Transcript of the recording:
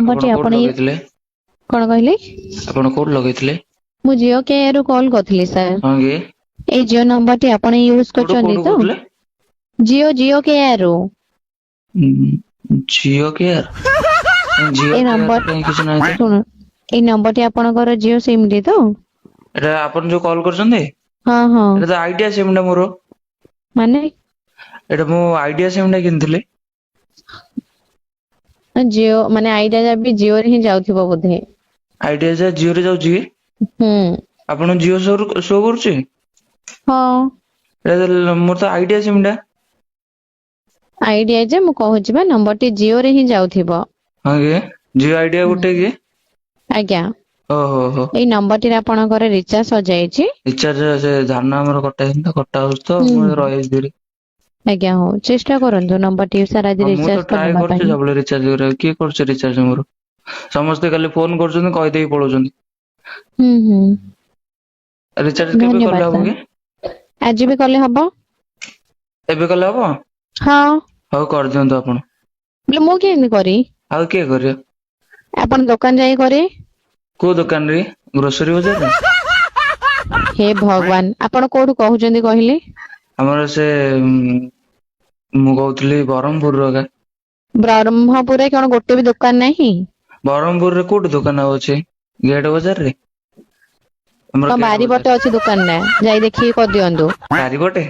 ଆପଣ ନମ୍ବରଟି କୋଉଠି ଆପଣ ଲଗେଇଥିଲେ? କଣ କହିଲେ? ଆପଣ କୋଉଠି ଲଗେଇଥିଲେ? ମୁଁ ଜିଓ କେୟାରରୁ କଲ୍ କରିଥିଲି ସାର୍। ହଁ କି? ଏଇ ଜିଓ ନମ୍ବରଟି ଆପଣ ୟୁଜ କୋଉଠୁ କରୁଛନ୍ତି କୋଉଠୁ ତ? କହୁଥିଲେ? ଜିଓ କେୟାରରୁ। ଜିଓ କେୟାର? ଜିଓ ଏଇ କେୟାର ନମ୍ବର ତ କାହିଁ କିଛି ନାହିଁ ତ? ଶୁଣ, ଏଇ ନମ୍ବରଟି ଆପଣଙ୍କର ଜିଓ ସିମ୍ ତ? ଏଟା ଆପଣ ଯୋଉ କଲ୍ କରୁଛନ୍ତି? ହଁ ହଁ। ଏଟା ତ ଆଇଡିଆ ସିମ୍ ଟା ମୋର। ମାନେ? ଏଇଟା ମୁଁ ଆଇଡିଆ ସିମ୍ ଟା କିଣିଥିଲି। ଜିଓ ମାନେ ଆଇଡିଆ ବି ଜିଓରେ ହିଁ ଯାଉଥିବ ବୋଧେ। ଆଇଡିଆ ଯା ଜିଓ ରେ ଯାଉଛି କି? ହୁଁ। ଆପଣ ଜିଓ ଶୋ କରୁଛି? ହଁ। ମୋର ତ ଆଇଡିଆ ସିମ୍ ଟା। ଆଇଡିଆ ଯେ ମୁଁ କହୁଛି ବା ନମ୍ବରଟି ଜିଓ ରେ ହିଁ ଯାଉଥିବ। ହଁ କି? ଜିଓ ଆଇଡିଆ ହୁଁ। ଗୋଟେ କି? ଆଜ୍ଞା। ଓହୋ ହୋ। ଏଇ ନମ୍ବରଟିରେ ଆପଣଙ୍କର ରିଚାର୍ଜ ସରିଯାଇଛି? ରିଚାର୍ଜ ସେ ଧାନ ଆମର କଟା ହେଇନି ତ, କଟା ହଉଛି ତ ହୁଁ ମୁଁ ହୁଁ। ରହିଯାଇଛି ଦୁରେ। ଆଜ୍ଞା ହଉ ଚେଷ୍ଟା କରନ୍ତୁ ନମ୍ବରଟି ସାର୍ ଆଜି ହଁ ମୁଁ ତ ରିଚାର୍ଜ ଟ୍ରାଏ କରିଦବା କରୁଛି ପାଇଁ। ସବୁବେଳେ ରିଚାର୍ଜ କରିବାକୁ। କିଏ କରୁଛି ରିଚାର୍ଜ ମୋର? ସମସ୍ତେ ଖାଲି ଫୋନ କରୁଛନ୍ତି କହିଦେଇକି ପଳଉଛନ୍ତି। ହୁଁ ହୁଁ। ରିଚାର୍ଜ କେବେ କଲେ ଧନ୍ୟବାଦ ହବ କି? ସାର୍। ଆଜି ବି କଲେ ହବ? ଏବେ କଲେ ହବ? ହଁ। ହଉ କରିଦିଅନ୍ତୁ ଆପଣ। ବୋଲେ ମୁଁ କେମିତି କରିବି? ଆଉ କିଏ କରିବ? ଆପଣ ଦୋକାନ ଯାଇ କରିବେ। କୋଉ ଦୋକାନରେ କି? ଗ୍ରୋସରୀ ବଜାରରେ? ହେ ଭଗବାନ ଆପଣ କୋଉଠୁ କହୁଛନ୍ତି କହିଲେ? ଆମର ସେ ମୁଁ କହୁଥିଲି ବ୍ରହ୍ମପୁର ର ଏକା। ବ୍ରହ୍ମପୁରରେ କଣ ଗୋଟେ ବି ଦୋକାନ ନାହିଁ? ବ୍ରହ୍ମପୁରରେ କୋଉଠି ଦୋକାନ ଆଉ ଅଛି? ଗେଟ ବଜାରରେ? ଆମର ତମ ଗେଟ୍ ବଜାର। ବାରିପଟେ ଅଛି ଦୋକାନ ଟା ଯାଇ ଦେଖିକି କରିଦିଅନ୍ତୁ। ବାରିପଟେ?